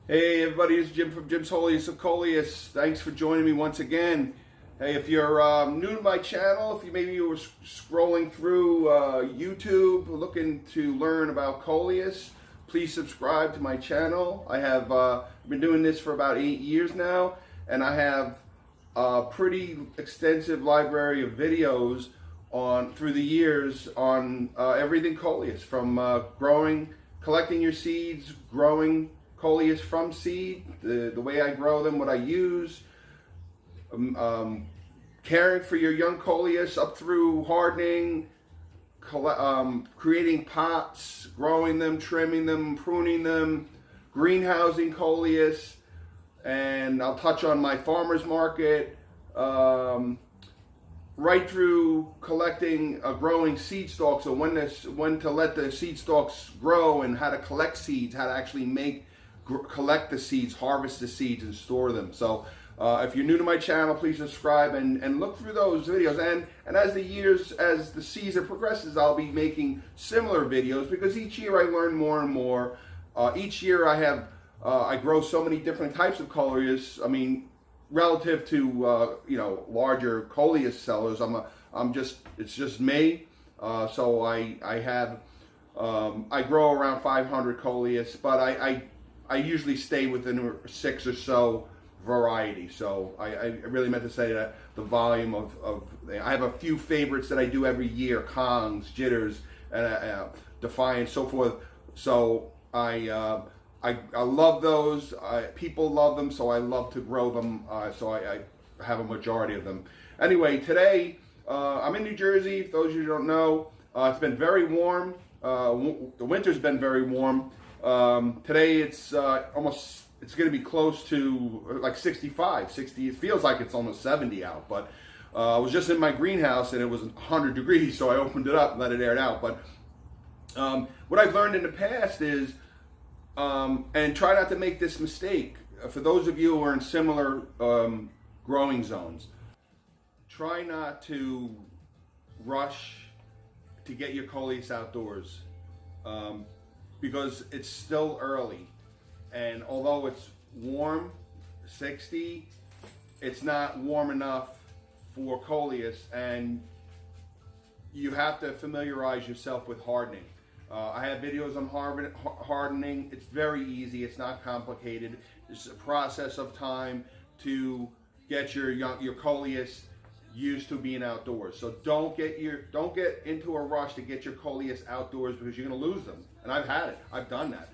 Hey everybody, it's Jim from Jim's Holiest of Coleus. Thanks for joining me once again. Hey, if you're new to my channel, if maybe you were scrolling through YouTube looking to learn about Coleus, please subscribe to my channel. I have been doing this for about 8 years now, and I have a pretty extensive library of videos through the years on everything Coleus, from collecting your seeds, growing Coleus from seed, the way I grow them, what I use, caring for your young Coleus up through hardening, creating pots, growing them, trimming them, pruning them, greenhousing Coleus, and I'll touch on my farmer's market, right through collecting, growing seed stalks, so when to let the seed stalks grow and how to collect seeds, how to actually collect the seeds, harvest the seeds, and store them. So if you're new to my channel, please subscribe and look through those videos. And as the season progresses, I'll be making similar videos, because each year I learn more and more. Each year I grow so many different types of Coleus. I mean, relative to larger Coleus sellers, it's just me. So I grow around 500 Coleus, but I usually stay within 6 or so varieties. So I really meant to say that the volume I have a few favorites that I do every year: Kongs, Jitters, Defiance, so forth. So I love those. People love them, so I love to grow them. So I have a majority of them. Anyway, today I'm in New Jersey. For those of you who don't know, it's been very warm. The winter's been very warm. Today it's going to be close to like 65, 60. It feels like it's almost 70 out, but I was just in my greenhouse and it was 100 degrees, so I opened it up and let it air out. But what I've learned in the past is, and try not to make this mistake, for those of you who are in similar growing zones, try not to rush to get your Coleus outdoors. Because it's still early, and although it's warm, 60, it's not warm enough for Coleus, and you have to familiarize yourself with hardening. I have videos on hardening. It's very easy. It's not complicated. It's a process of time to get your Coleus used to being outdoors. So don't get into a rush to get your Coleus outdoors, because you're going to lose them. And I've had it. I've done that.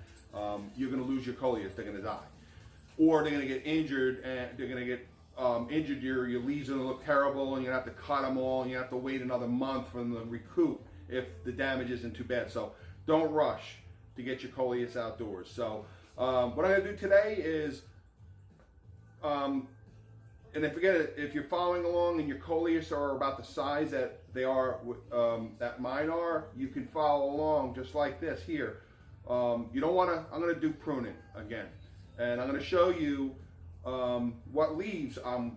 You're going to lose your Coleus. They're going to die, or they're going to get injured, and they're going to get injured. Your leaves are going to look terrible, and you're going to have to cut them all, and you have to wait another month for them to recoup if the damage isn't too bad. So don't rush to get your Coleus outdoors. So what I'm going to do today is, and if you're following along and your Coleus are about the size that they are, that mine are, you can follow along just like this here. You don't want to. I'm going to do pruning again, and I'm going to show you what leaves I'm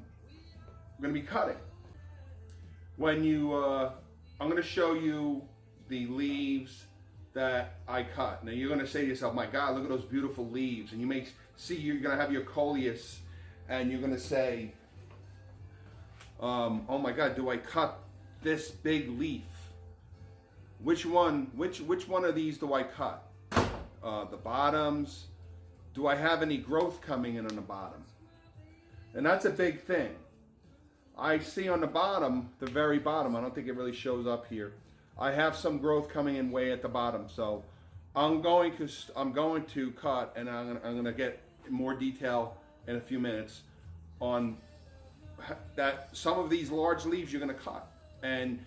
going to be cutting. I'm going to show you the leaves that I cut. Now you're going to say to yourself, "My God, look at those beautiful leaves!" And you may see you're going to have your Coleus, and you're going to say, "Oh my God, do I cut this big leaf? Which one of these do I cut? The bottoms? Do I have any growth coming in on the bottom?" And that's a big thing. I see on the bottom, the very bottom, I don't think it really shows up here, I have some growth coming in way at the bottom. So I'm going to cut, and I'm going to get more detail in a few minutes on that. Some of these large leaves you're going to cut. And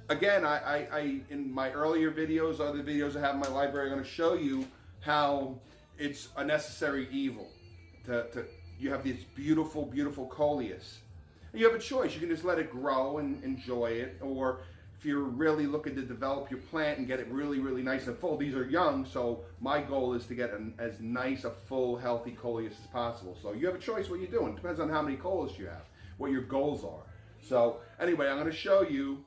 again, I in my earlier videos, other videos I have in my library, I'm going to show you how it's a necessary evil. You have this beautiful, beautiful Coleus. And you have a choice. You can just let it grow and enjoy it, or if you're really looking to develop your plant and get it really, really nice and full. These are young, so my goal is to get as nice a full, healthy Coleus as possible. So you have a choice what you're doing. It depends on how many Coleus you have, what your goals are. So anyway, I'm going to show you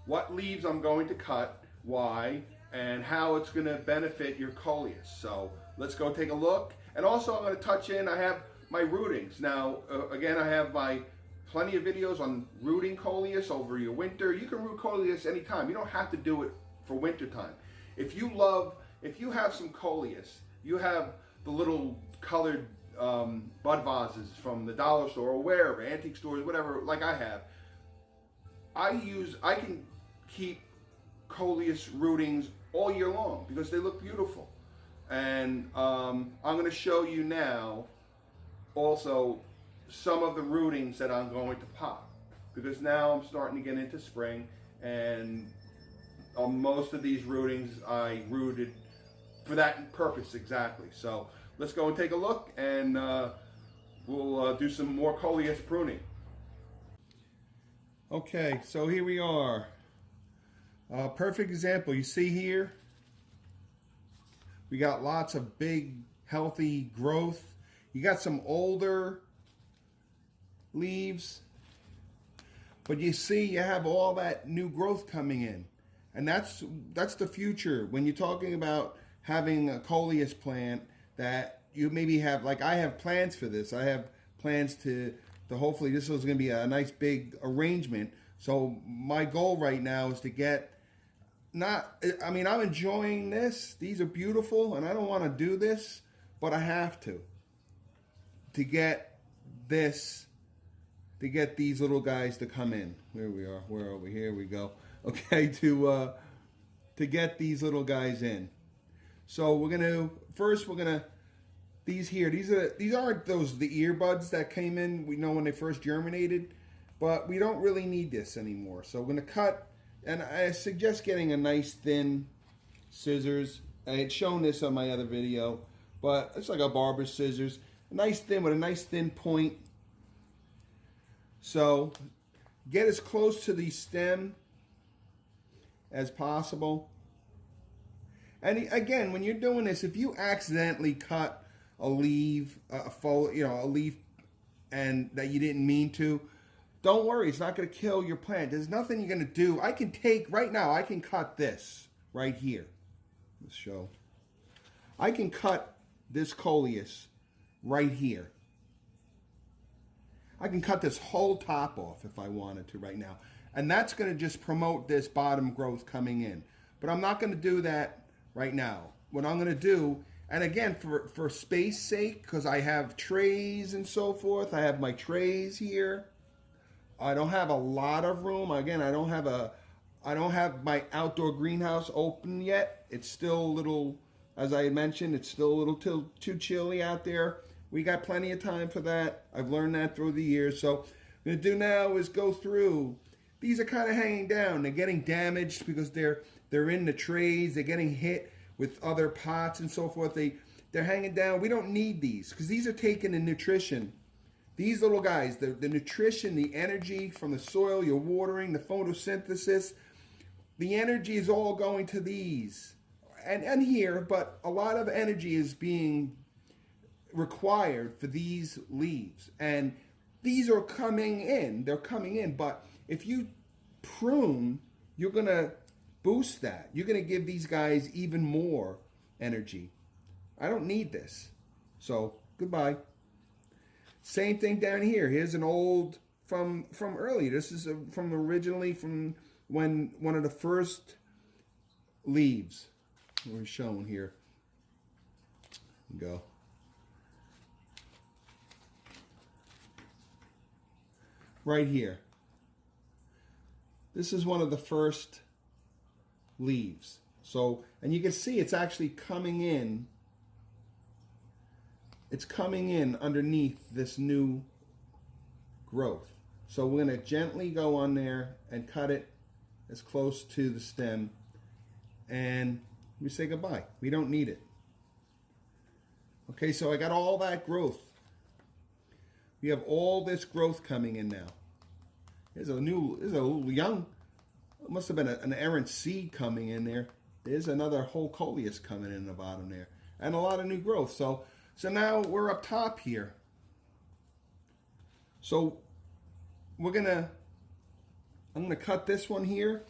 what leaves I'm going to cut, why, and how it's going to benefit your Coleus. So let's go take a look. And also I'm going to touch in, I have my rootings. Now, again, I have my plenty of videos on rooting Coleus over your winter. You can root Coleus anytime. You don't have to do it for winter time. If you have some Coleus, you have the little colored bud vases from the dollar store or wherever, antique stores, whatever, like I have. I can keep Coleus rootings all year long because they look beautiful. And I'm going to show you now also some of the rootings that I'm going to pop, because now I'm starting to get into spring, and most of these rootings I rooted for that purpose exactly. So let's go and take a look, and we'll do some more Coleus pruning. Okay, so here we are. Perfect example. You see here, we got lots of big, healthy growth. You got some older leaves, but you see you have all that new growth coming in. And that's the future. When you're talking about having a Coleus plant that you maybe have, like I have plans for this. I have plans to hopefully this is going to be a nice big arrangement. So my goal right now is to get, I'm enjoying this. These are beautiful and I don't want to do this, but I have to get this, to get these little guys to come in. Here we are. Where are we? Here we go. Okay, to get these little guys in. So we're gonna these aren't the earbuds that came in. We know when they first germinated, but we don't really need this anymore. So we're gonna cut, and I suggest getting a nice thin scissors. I had shown this on my other video, but it's like a barber's scissors, a nice thin with a nice thin point. So get as close to the stem as possible. And again, when you're doing this, if you accidentally cut a leaf, a leaf, and that you didn't mean to, don't worry, it's not going to kill your plant. There's nothing you're going to do. I can cut this right here. Let's show. I can cut this Coleus right here. I can cut this whole top off if I wanted to right now. And that's going to just promote this bottom growth coming in. But I'm not going to do that right now. What I'm going to do, and again, for space sake, because I have trays and so forth, I have my trays here. I don't have a lot of room. Again, I don't have my outdoor greenhouse open yet. It's still a little, as I mentioned, it's still a little too chilly out there. We got plenty of time for that. I've learned that through the years. So what I'm going to do now is go through. These are kind of hanging down. They're getting damaged because they're in the trays. They're getting hit with other pots and so forth. They're hanging down. We don't need these because these are taking in nutrition. These little guys, the nutrition, the energy from the soil, you're watering, the photosynthesis, the energy is all going to these. And here, but a lot of energy is being required for these leaves, and these are coming in. They're coming in, but if you prune, you're going to boost that. You're going to give these guys even more energy. I don't need this, so goodbye. Same thing down here. Here's an old from early. This is from originally from when one of the first leaves were shown here. Go. Right here. This is one of the first leaves. So, and you can see it's actually coming in. It's coming in underneath this new growth. So we're going to gently go on there and cut it as close to the stem. And we say goodbye. We don't need it. Okay, so I got all that growth. We have all this growth coming in now. There's a little young, it must have been an errant seed coming in there. There's another whole Coleus coming in the bottom there. And a lot of new growth. So now we're up top here. So I'm gonna cut this one here.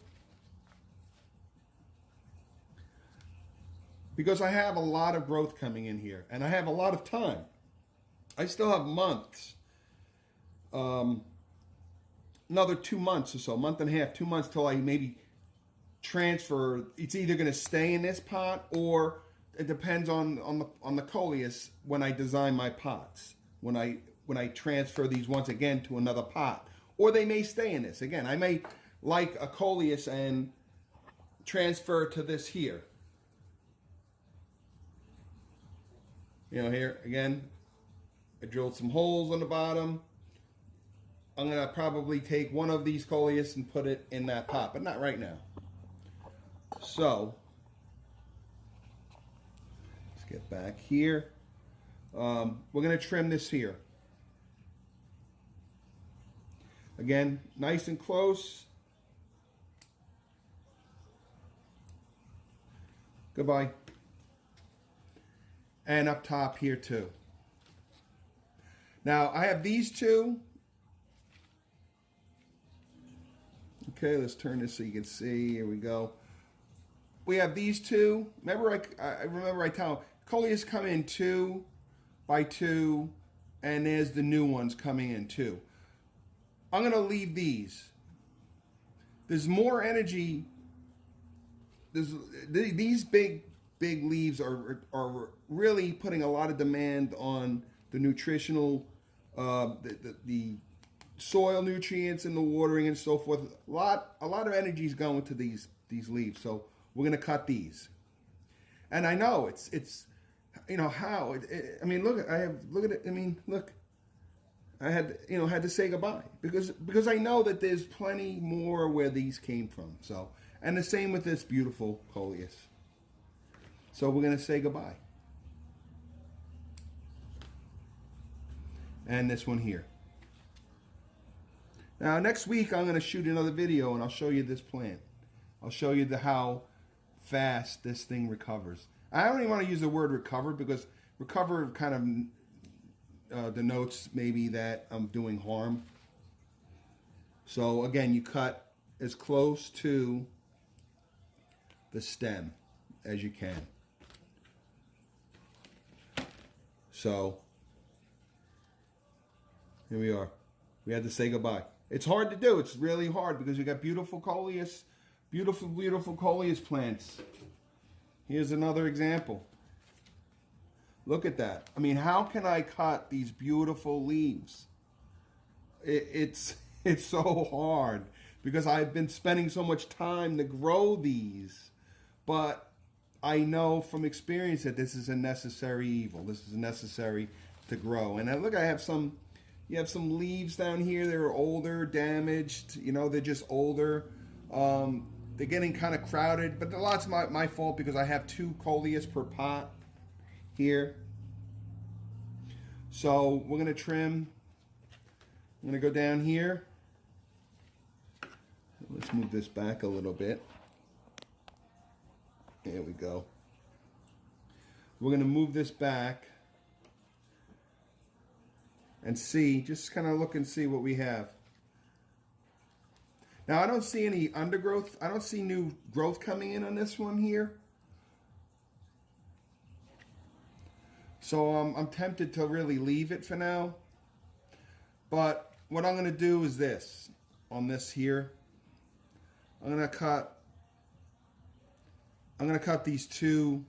because I have a lot of growth coming in here, and I have a lot of time. I still have months, another 2 months or so, month and a half, 2 months till I maybe transfer. It's either going to stay in this pot, or it depends on the Coleus when I design my pots. When I transfer these once again to another pot, or they may stay in this again. I may like a Coleus and transfer to this here. You know, here again, I drilled some holes on the bottom. I'm gonna probably take one of these Coleus and put it in that pot, but not right now. So let's get back here. We're gonna trim this here. Again, nice and close. Goodbye. And up top here too. Now I have these two. Okay, let's turn this so you can see. Here we go. We have these two. Remember, I remember I tell them, Coleus come in 2 by 2, and there's the new ones coming in too. I'm going to leave these. There's more energy. These big leaves are really putting a lot of demand on the nutritional, the soil nutrients and the watering and so forth. A lot of energy is going to these leaves. So we're going to cut these. And I know it's you know how I mean, look at it. I mean, look. I had to say goodbye because I know that there's plenty more where these came from. So, and the same with this beautiful Coleus. So we're going to say goodbye. And this one here. Now next week I'm going to shoot another video and I'll show you this plant. I'll show you how fast this thing recovers. I don't even want to use the word recover because recover kind of denotes maybe that I'm doing harm. So again, you cut as close to the stem as you can. So here we are. We had to say goodbye. It's hard to do. It's really hard because you got beautiful Coleus, beautiful Coleus plants. Here's another example. Look at that. I mean, how can I cut these beautiful leaves? It's so hard because I've been spending so much time to grow these. But I know from experience that this is a necessary evil. This is necessary to grow. And look, you have some leaves down here. They're older, damaged. You know, they're just older. They're getting kind of crowded. But a lot's my fault because I have 2 Coleus per pot here. So we're going to trim. I'm going to go down here. Let's move this back a little bit. There we go. We're going to move this back and see, just kind of look and see what we have. Now I don't see any undergrowth. I don't see new growth coming in on this one here. So I'm tempted to really leave it for now. But what I'm going to do is this. On this here, I'm going to cut these 2. You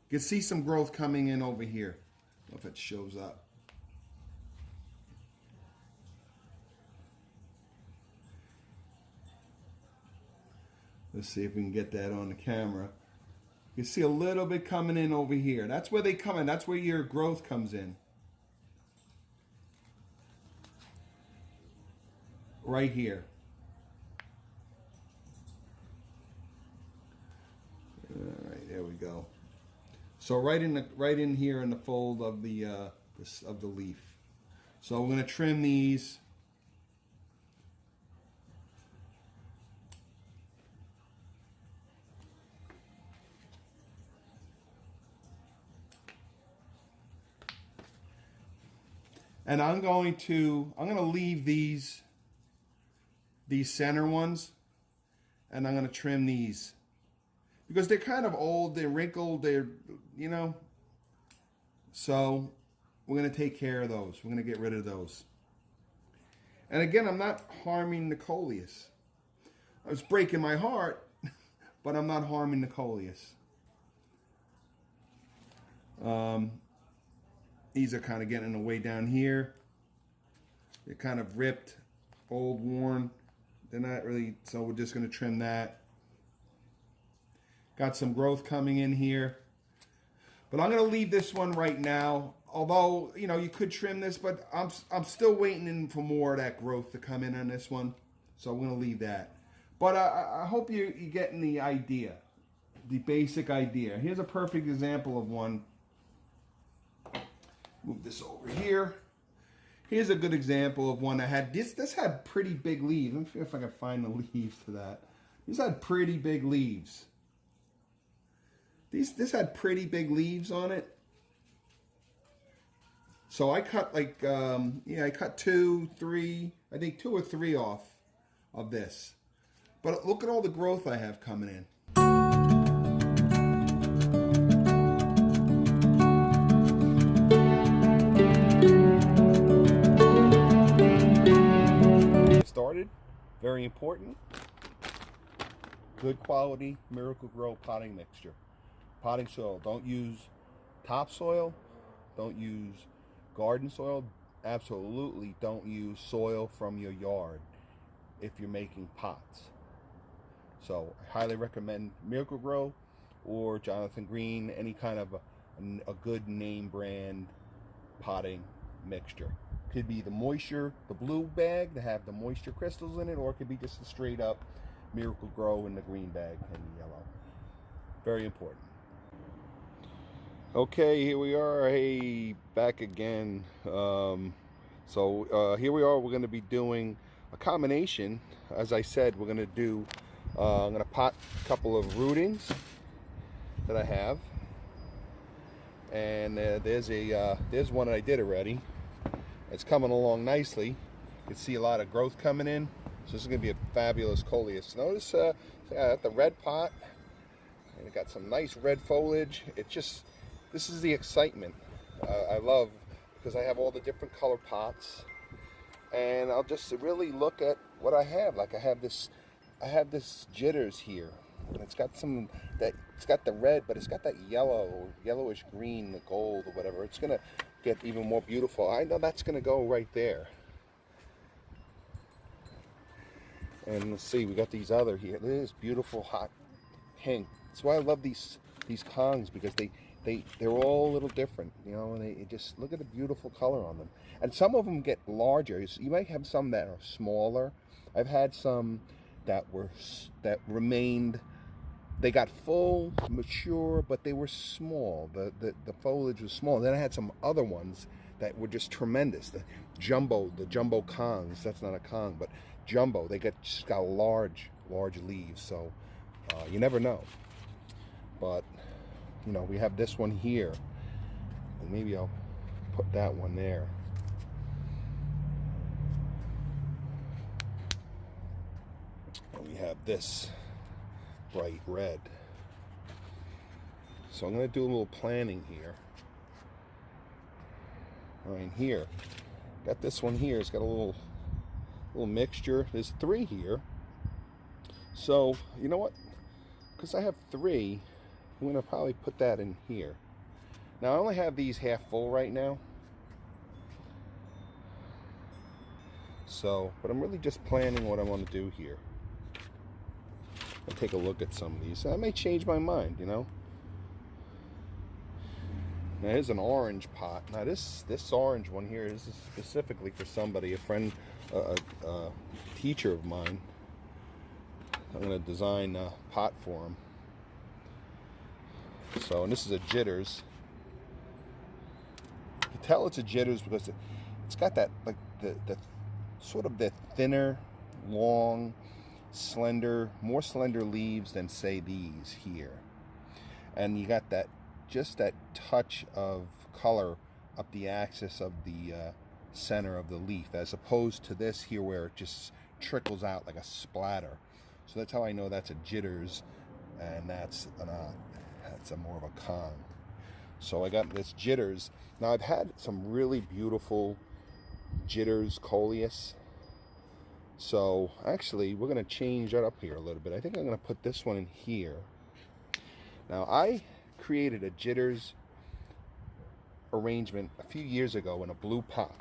can see some growth coming in over here. I don't know if it shows up. Let's see if we can get that on the camera. You see a little bit coming in over here. That's where they come in. That's where your growth comes in. Right here. All right, there we go. So right in here in the fold of the leaf. So we're going to trim these. And I'm going to leave these center ones, and I'm going to trim these because they're kind of old, they're wrinkled, they're, you know. So we're going to take care of those. We're going to get rid of those. And again, I'm not harming the Coleus. It's breaking my heart, but I'm not harming the Coleus. These are kind of getting in the way down here. They're kind of ripped, old, worn. They're not really, so we're just going to trim that. Got some growth coming in here. But I'm going to leave this one right now. Although, you know, you could trim this, but I'm still waiting for more of that growth to come in on this one. So I'm going to leave that. But I hope you're getting the idea, the basic idea. Here's a perfect example of one. Move this over here. Here's a good example of one that had, this had pretty big leaves. Let me see if I can find the leaves to that. These had pretty big leaves. This had pretty big leaves on it. So I cut like, I cut 2, 3, I think 2 or 3 off of this. But look at all the growth I have coming in. Started, very important. Good quality Miracle-Gro potting mixture. Potting soil. Don't use topsoil. Don't use garden soil. Absolutely don't use soil from your yard if you're making pots. So I highly recommend Miracle-Gro or Jonathan Green, any kind of a good name brand potting mixture. Could be the moisture, the blue bag that have the moisture crystals in it, or it could be just a straight up Miracle-Gro in the green bag and the yellow. Very important. Okay, here we are. Hey, back again. So here we are. We're going to be doing a combination. As I said, we're going to do. I'm going to pot a couple of rootings that I have, and there's one that I did already. It's coming along nicely. You can see a lot of growth coming in. So this is going to be a fabulous Coleus. Notice I got the red pot, and it got some nice red foliage. This is the excitement I love, because I have all the different color pots, and I'll just really look at what I have. Like I have this jitters here. It's got it's got the red, but it's got that yellowish green, the gold or whatever. It's gonna get even more beautiful. I know that's gonna go right there. And let's see, we got these other here. This beautiful hot pink. That's why I love these Kongs, because they're all a little different, you know, and they just look at the beautiful color on them. And some of them get larger. You might have some that are smaller. I've had some that remained. They got full, mature, but they were small. The foliage was small. Then I had some other ones that were just tremendous. The jumbo Kongs. That's not a Kong, but jumbo. They just got large leaves. So you never know. But you know, we have this one here, and maybe I'll put that one there. And we have this bright red. So I'm going to do a little planning here. All right, here, got this one here. It's got a little mixture. There's 3 here. So you know what? Because I have 3. I'm going to probably put that in here. Now I only have these half full right now. So, but I'm really just planning what I want to do here. I'll take a look at some of these. I may change my mind, you know. Now here's an orange pot. Now this orange one here is specifically for somebody, a friend, a teacher of mine. I'm going to design a pot for him. So, and this is a jitters. You can tell it's a jitters because it's got that, like the sort of the thinner, long, slender, more slender leaves than say these here. And you got that, just that touch of color up the axis of the center of the leaf, as opposed to this here where it just trickles out like a splatter. So that's how I know that's a jitters. and that's a more of a con. So I got this jitters. Now I've had some really beautiful jitters Coleus. So actually we're going to change that up here a little bit. I think I'm going to put this one in here. Now I created a jitters arrangement a few years ago in a blue pot,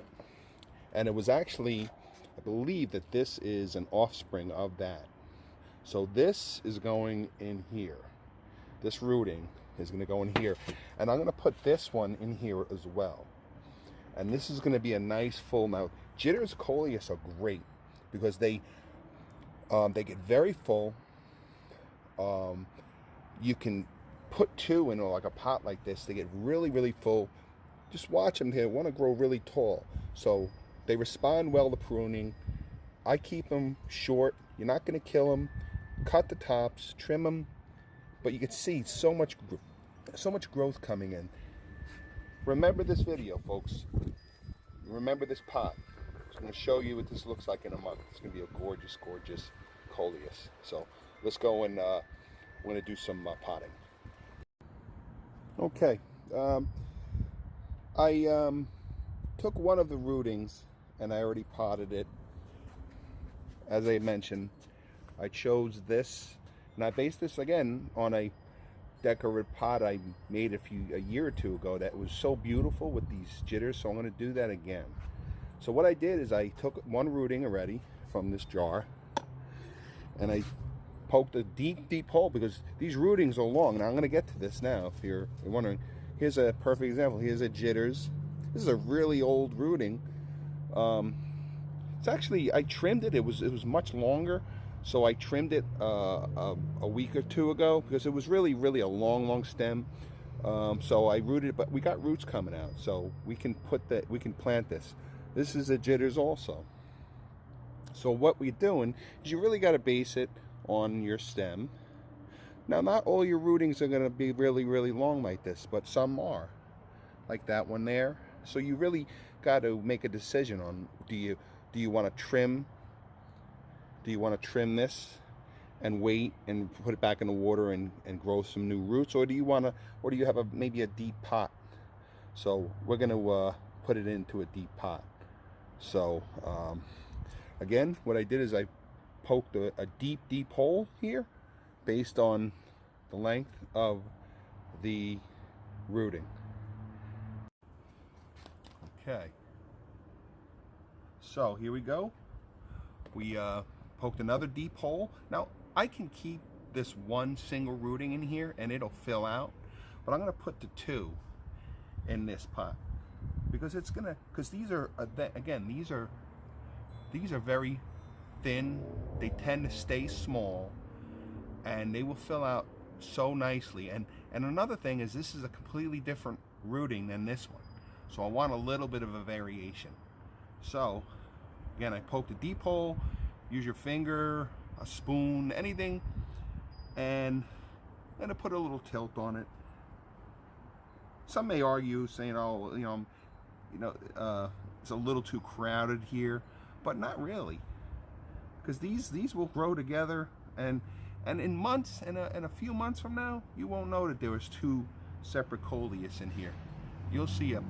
and it was actually, I believe that this is an offspring of that. So this is going in here. This rooting is going to go in here, and I'm going to put this one in here as well. And this is going to be a nice full. Now jitters Coleus are great because they get very full. You can put two in like a pot like this. They get really full. Just watch them here. Want to grow really tall, so they respond well to pruning. I keep them short. You're not going to kill them. Cut the tops, trim them, but you can see so much growth coming in. Remember this video, folks. Remember this pot. I'm going to show you what this looks like in a month. It's going to be a gorgeous Coleus. So let's go and we're going to do some potting. Okay. I took one of the rootings and I already potted it. As I mentioned, I chose this, and I based this again on a decorative pot I made a year or two ago that was so beautiful with these jitters, so I'm going to do that again. So what I did is I took one rooting already from this jar and I poked a deep hole, because these rootings are long. Now I'm going to get to this now if you're wondering. Here's a perfect example. Here's a jitters. This is a really old rooting. It's actually, I trimmed it. It was much longer, so I trimmed it a week or two ago because it was really a long stem. So I rooted it, but we got roots coming out, so we can plant this. This is a jitters also. So what we're doing is you really got to base it on your stem. Now, not all your rootings are going to be really long like this, but some are, like that one there. So you really got to make a decision on, do you want to trim? Do you want to trim this and wait and put it back in the water and grow some new roots, or do you have maybe a deep pot? So we're going to put it into a deep pot. So again, what I did is I poked a deep hole here based on the length of the rooting. Okay, so here we go. We poked another deep hole. Now I can keep this one single rooting in here and it'll fill out, but I'm going to put the two in this pot because these are again, these are very thin. They tend to stay small and they will fill out so nicely. And another thing is, this is a completely different rooting than this one, so I want a little bit of a variation. So again, I poked a deep hole. Use your finger, a spoon, anything, and then I put a little tilt on it. Some may argue, saying, "Oh, it's a little too crowded here," but not really, because these will grow together, and in months, in a few months from now, you won't know that there was two separate Coleus in here. You'll see a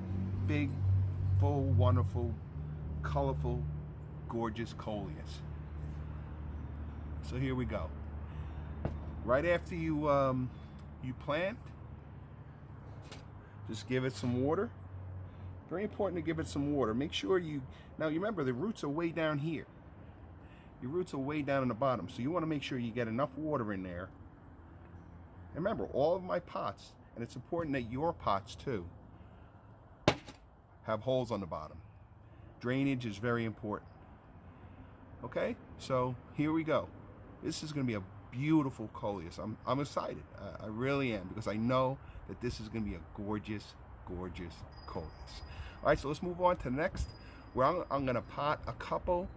big, full, wonderful, colorful, gorgeous Coleus. So here we go. Right after you plant, just give it some water. Very important to give it some water. Make sure you remember the roots are way down here. Your roots are way down in the bottom, so you want to make sure you get enough water in there. And remember, all of my pots, and it's important that your pots too, have holes on the bottom. Drainage is very important. Okay, so here we go. This is going to be a beautiful Coleus. I'm excited. I really am, because I know that this is going to be a gorgeous Coleus. All right, so let's move on to the next, where I'm going to pot a couple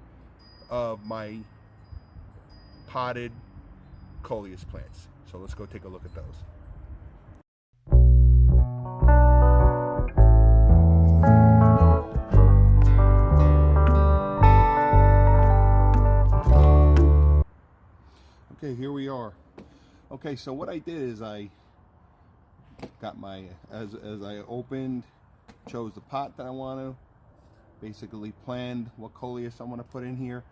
of my potted Coleus plants. So let's go take a look at those. Okay, here we are. Okay, so what I did is I got my, as I opened, chose the pot that I want to, basically planned what Coleus I want to put in here.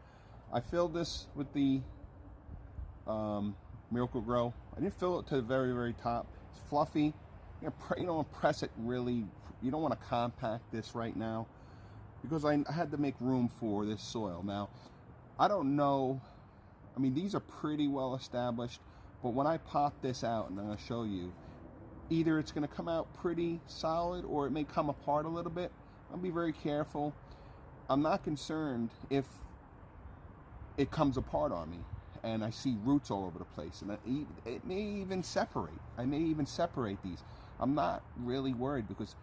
I filled this with the Miracle-Gro. I didn't fill it to the very, very top. It's fluffy. You don't want to press it really. You don't want to compact this right now because I had to make room for this soil. Now, I don't know. I mean, these are pretty well established, but when I pop this out, and I'm going to show you, either it's going to come out pretty solid or it may come apart a little bit. I'll be very careful. I'm not concerned if it comes apart on me and I see roots all over the place, and it may even separate. I may even separate these. I'm not really worried because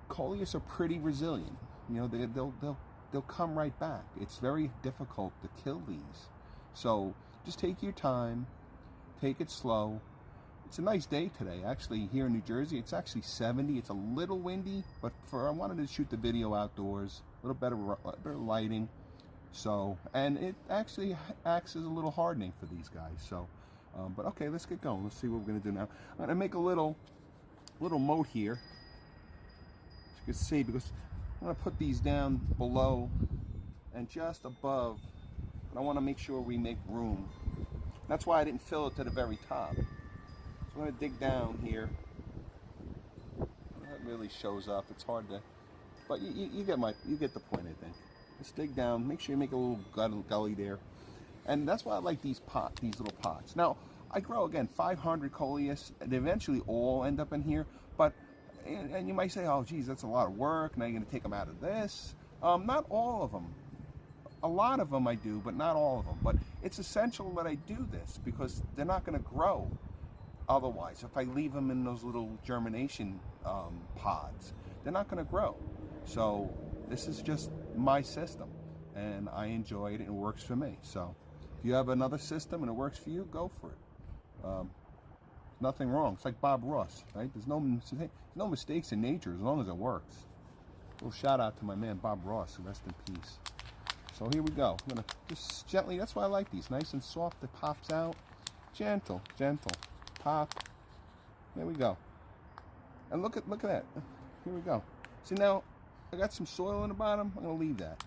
Coleus are pretty resilient. You know, they'll come right back. It's very difficult to kill these. So just take your time, take it slow. It's a nice day today. Actually, here in New Jersey, it's actually 70. It's a little windy, but I wanted to shoot the video outdoors, a little better lighting. So, and it actually acts as a little hardening for these guys. So, but okay, let's get going. Let's see what we're gonna do now. I'm gonna make a little moat here, as you can see, because I'm gonna put these down below and just above. And I want to make sure we make room. That's why I didn't fill it to the very top. So I'm going to dig down here. That really shows up. It's hard to, but you get the point, I think. Just dig down. Make sure you make a little gully there. And that's why I like these little pots. Now, I grow, again, 500 Coleus. They eventually all end up in here. But, and you might say, oh, geez, that's a lot of work. Now you're going to take them out of this. Not all of them. A lot of them I do, but not all of them. But it's essential that I do this because they're not going to grow otherwise. If I leave them in those little germination pods, they're not going to grow. So this is just my system, and I enjoy it, and it works for me. So if you have another system and it works for you, go for it. Nothing wrong. It's like Bob Ross, right? There's no mistakes in nature as long as it works. A little shout out to my man Bob Ross. Rest in peace. So here we go. I'm gonna just gently, that's why I like these. Nice and soft, it pops out. Gentle, gentle. Pop. There we go. And look at that. Here we go. See, now I got some soil in the bottom. I'm gonna leave that.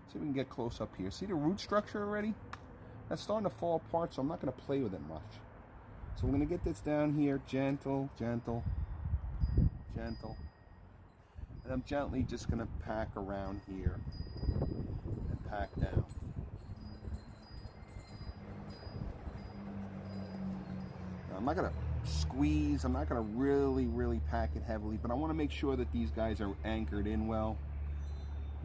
See if we can get close up here. See the root structure already? That's starting to fall apart, so I'm not gonna play with it much. So we're gonna get this down here, gentle, gentle, gentle. And I'm gently just gonna pack around here. Pack down. Now, I'm not going to squeeze. I'm not going to really pack it heavily, but I want to make sure that these guys are anchored in well.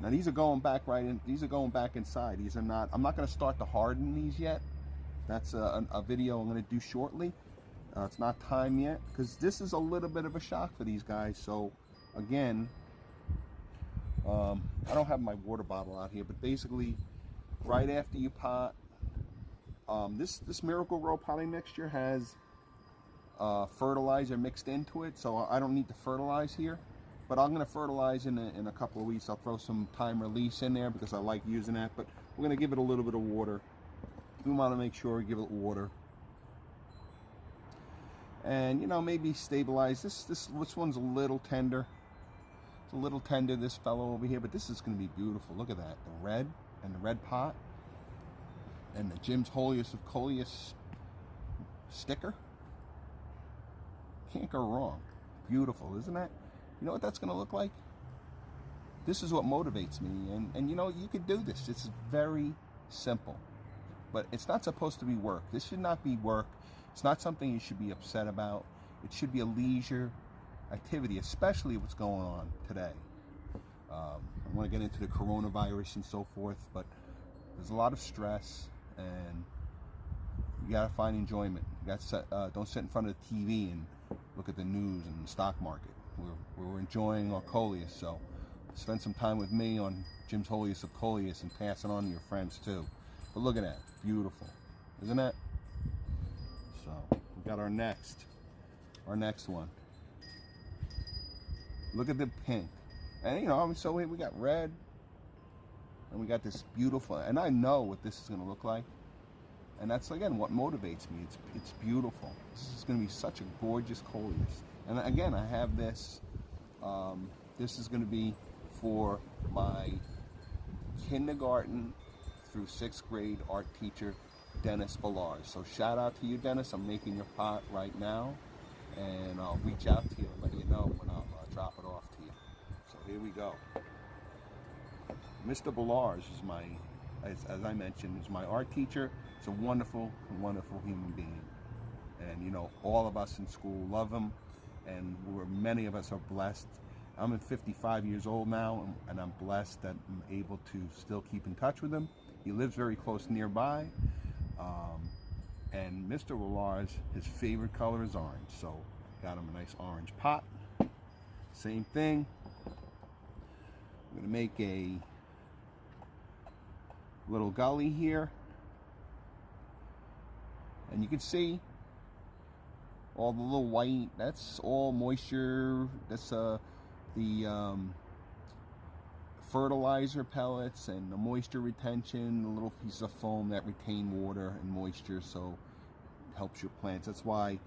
Now these are going back right in. These are going back inside. These are not. I'm not going to start to harden these yet. That's a video I'm going to do shortly. It's not time yet because this is a little bit of a shock for these guys. So again, I don't have my water bottle out here, but basically, right after you pot, this Miracle-Gro potting mixture has fertilizer mixed into it, so I don't need to fertilize here. But I'm going to fertilize in a couple of weeks. I'll throw some time release in there because I like using that. But we're going to give it a little bit of water. We want to make sure we give it water, and maybe stabilize this one's a little tender. It's a little tender, this fellow over here, but this is going to be beautiful. Look at that. The red and the red pot and the Jim's Holiest of Coleus sticker. Can't go wrong. Beautiful, isn't that? You know what that's going to look like? This is what motivates me. And you can do this. It's very simple. But it's not supposed to be work. This should not be work. It's not something you should be upset about. It should be a leisure activity, especially what's going on today. I want to get into the coronavirus and so forth, but there's a lot of stress, and you gotta find enjoyment. You got don't sit in front of the TV and look at the news and the stock market. We're enjoying our Coleus, so spend some time with me on Jim's Holiest of Coleus and pass it on to your friends too. But look at that, beautiful, isn't that? So we got our next one. Look at the pink. And so we got red, and we got this beautiful, and I know what this is going to look like. And that's, again, what motivates me. It's beautiful. This is going to be such a gorgeous Coleus. And again, I have this. This is going to be for my kindergarten through 6th grade art teacher, Dennis Ballard. So shout out to you, Dennis. I'm making your pot right now, and I'll reach out to you and let you know when I'll drop it off to you. So here we go. Mr. Ballard is my, as I mentioned, is my art teacher. He's a wonderful, wonderful human being. And you know, all of us in school love him, and many of us are blessed. I'm 55 years old now, and I'm blessed that I'm able to still keep in touch with him. He lives very close nearby, and Mr. Ballard's, his favorite color is orange, so got him a nice orange pot. Same thing. I'm gonna make a little gully here, and you can see all the little white, that's all moisture. That's the fertilizer pellets and the moisture retention, the little piece of foam that retain water and moisture, so it helps your plants. That's why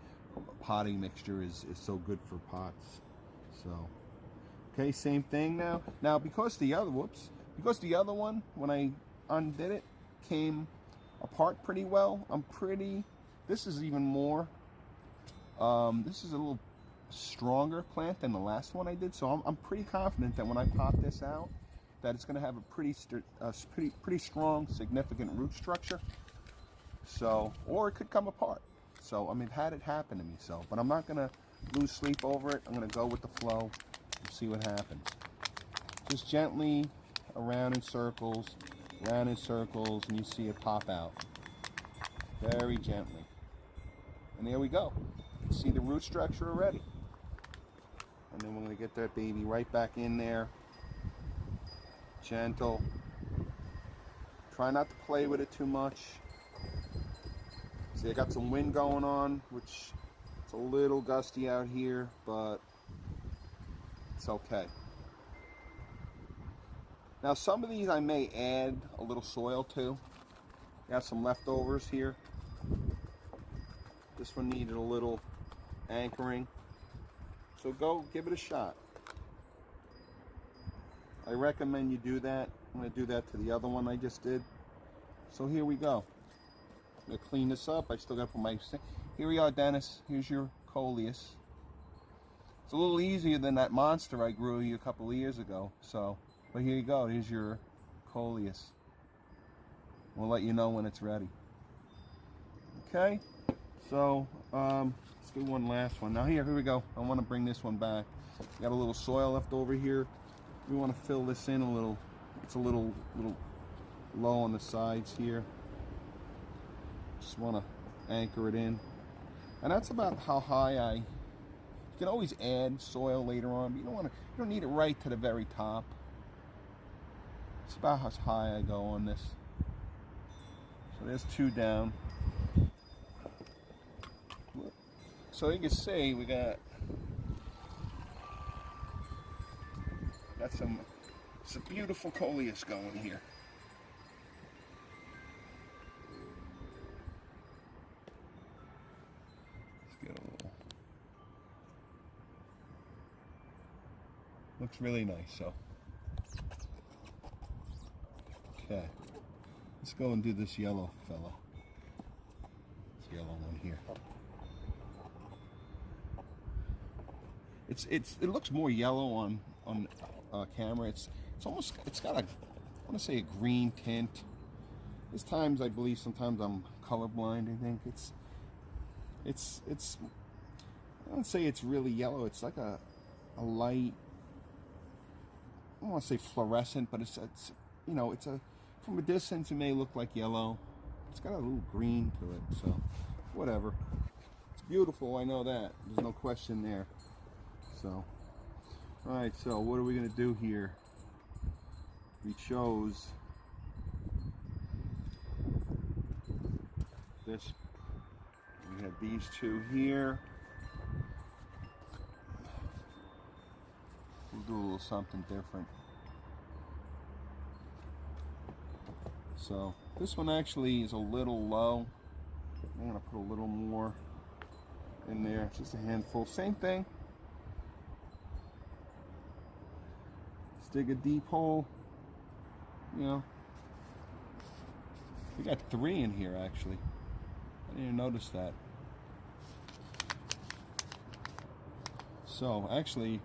potting mixture is so good for pots. So okay, same thing now. Now because the other one, when I undid it, came apart pretty well, this is even more, this is a little stronger plant than the last one I did, so I'm pretty confident that when I pop this out, that it's going to have a pretty strong, significant root structure. So, or it could come apart. So, I mean, I've had it happen to me. So, but I'm not going to lose sleep over it. I'm going to go with the flow and see what happens. Just gently around in circles, and you see it pop out. Very gently. And there we go. You can see the root structure already. And then we're going to get that baby right back in there. Gentle. Try not to play with it too much. See, I got some wind going on, which it's a little gusty out here, but it's okay. Now, some of these I may add a little soil to. Got some leftovers here. This one needed a little anchoring. So go give it a shot. I recommend you do that. I'm going to do that to the other one I just did. So here we go. I'm going to clean this up. I still got to put my... Here we are, Dennis. Here's your Coleus. It's a little easier than that monster I grew you a couple of years ago. So, but here you go. Here's your Coleus. We'll let you know when it's ready. Okay. So, let's do one last one. Now here we go. I want to bring this one back. Got a little soil left over here. We want to fill this in a little. It's a little low on the sides here. Just want to anchor it in. And that's about how high you can always add soil later on, but you don't need it right to the very top. It's about how high I go on this. So there's 2 down. So you can see we got some beautiful Coleus going here. Let's get a little. Looks really nice. So okay, let's go and do this yellow fella. This yellow one here. It looks more yellow on camera. It's got a, I want to say, a green tint. There's times I believe sometimes I'm colorblind. I think it's I don't say it's really yellow. It's like a light. I don't want to say fluorescent, but it's you know, from a distance it may look like yellow. It's got a little green to it, so whatever. It's beautiful. I know that. There's no question there. So, all right, so what are we going to do here? We chose this. We have these 2 here. We'll do a little something different. So, this one actually is a little low. I'm gonna put a little more in there, just a handful. Same thing. Just dig a deep hole. You know, we got 3 in here actually. I didn't even notice that. So actually,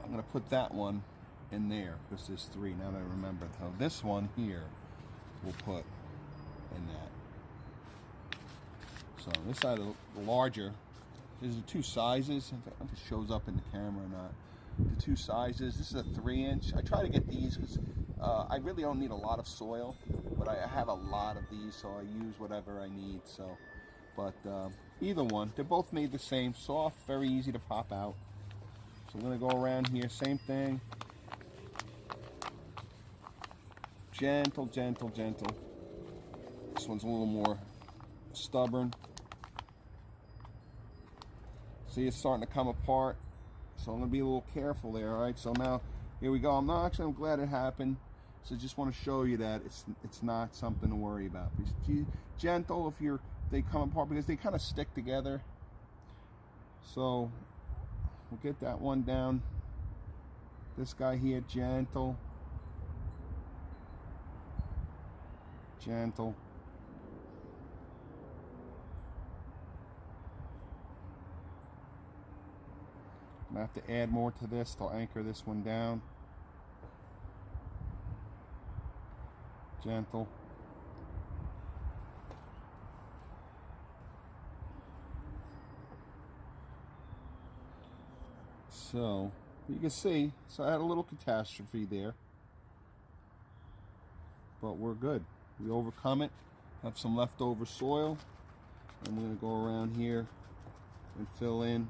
I'm gonna put that one in there because there's 3. Now that I remember, so this one here we'll put in that. So this side, the larger, there's the 2 sizes. I don't know if it shows up in the camera or not. The 2 sizes. This is a 3-inch. I try to get these because I really don't need a lot of soil, but I have a lot of these, so I use whatever I need. So, but either one, they're both made the same, soft, very easy to pop out. So I'm gonna go around here, same thing. Gentle, gentle, gentle. This one's a little more stubborn. See, it's starting to come apart. So I'm gonna be a little careful there, all right? So now, here we go. I'm glad it happened. So just want to show you that it's not something to worry about. Just be gentle if they come apart because they kind of stick together. So we'll get that one down. This guy here, gentle. Gentle. I have to add more to this to anchor this one down. Gentle. So you can see, so I had a little catastrophe there, but we're good. We overcome it. Have some leftover soil. I'm going to go around here and fill in.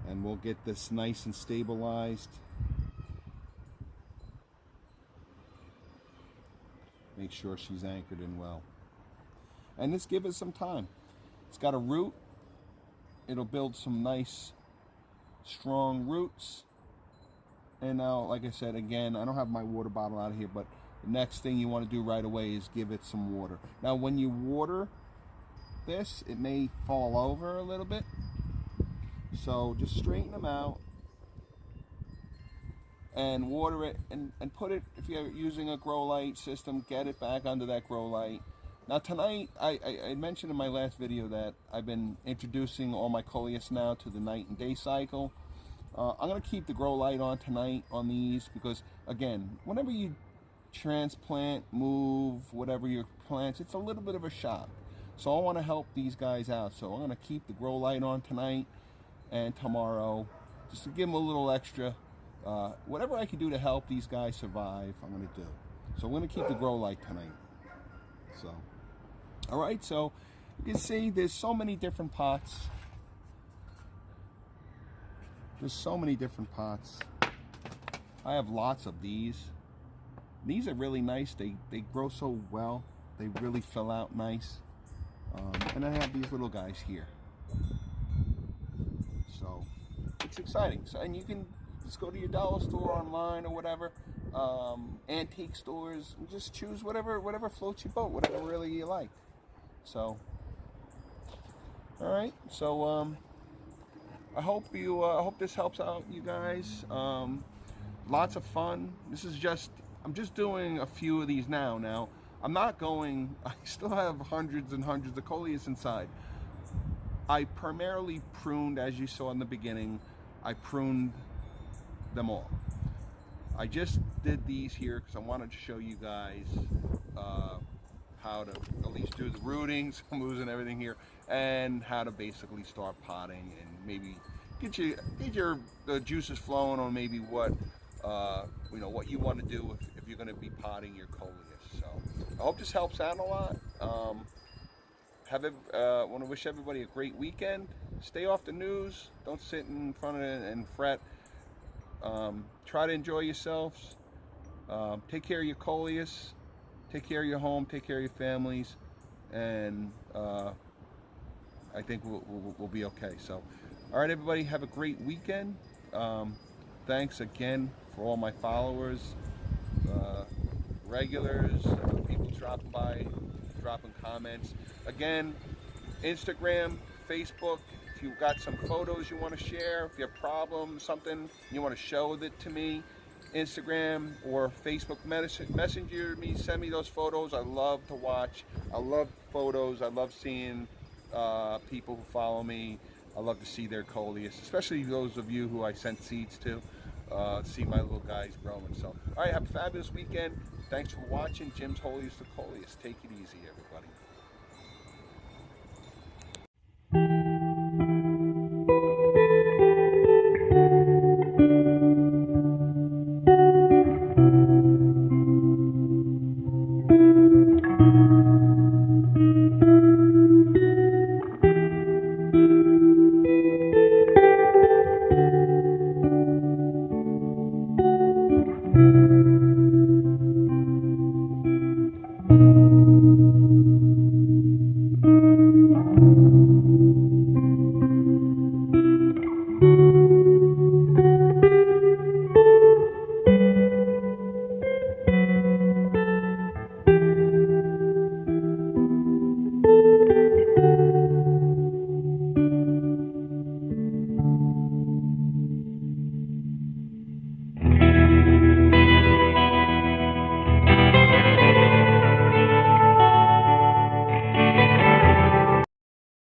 And we'll get this nice and stabilized. Make sure she's anchored in well. And just give it some time. It's got a root. It'll build some nice, strong roots. And now, like I said, again, I don't have my water bottle out of here, but the next thing you want to do right away is give it some water. Now, when you water this, it may fall over a little bit. So just straighten them out and water it and put it, if you're using a grow light system, get it back under that grow light. Now tonight, I mentioned in my last video that I've been introducing all my Coleus now to the night and day cycle. I'm going to keep the grow light on tonight on these because, again, whenever you transplant, move, whatever your plants, it's a little bit of a shock. So I want to help these guys out. So I'm going to keep the grow light on tonight and tomorrow, just to give them a little extra. Whatever I can do to help these guys survive, I'm going to do. So I'm going to keep the grow light tonight. So, all right, so you can see there's so many different pots. There's so many different pots. I have lots of these. These are really nice. They grow so well. They really fill out nice. And I have these little guys here. So it's exciting. So, and you can just go to your dollar store online or whatever, antique stores, and just choose whatever floats your boat, whatever really you like. So, all right. So I hope this helps out you guys. Lots of fun. I'm just doing a few of these now. Now I'm not going. I still have hundreds and hundreds of Coleus inside. I primarily pruned, as you saw in the beginning, I pruned them all. I just did these here because I wanted to show you guys how to at least do the rootings, I'm losing everything here, and how to basically start potting and maybe get your the juices flowing on maybe what what you want to do if you're going to be potting your Coleus. So I hope this helps out a lot. Want to wish everybody a great weekend. Stay off the news. Don't sit in front of it and fret. Try to enjoy yourselves. Take care of your Coleus. Take care of your home. Take care of your families. And I think we'll be okay. So, all right, everybody, have a great weekend. Thanks again for all my followers. regulars, people dropping by, dropping comments. Again, Instagram, Facebook. If you've got some photos you want to share, if you have problems, something you want to show it to me, Instagram or Facebook messenger me, send me those photos. I love to watch. I love photos. I love seeing people who follow me. I love to see their Coleus, especially those of you who I sent seeds to. See my little guys growing. So, all right, have a fabulous weekend. Thanks for watching. Jim's Holiest to Coleus. Take it easy, everybody.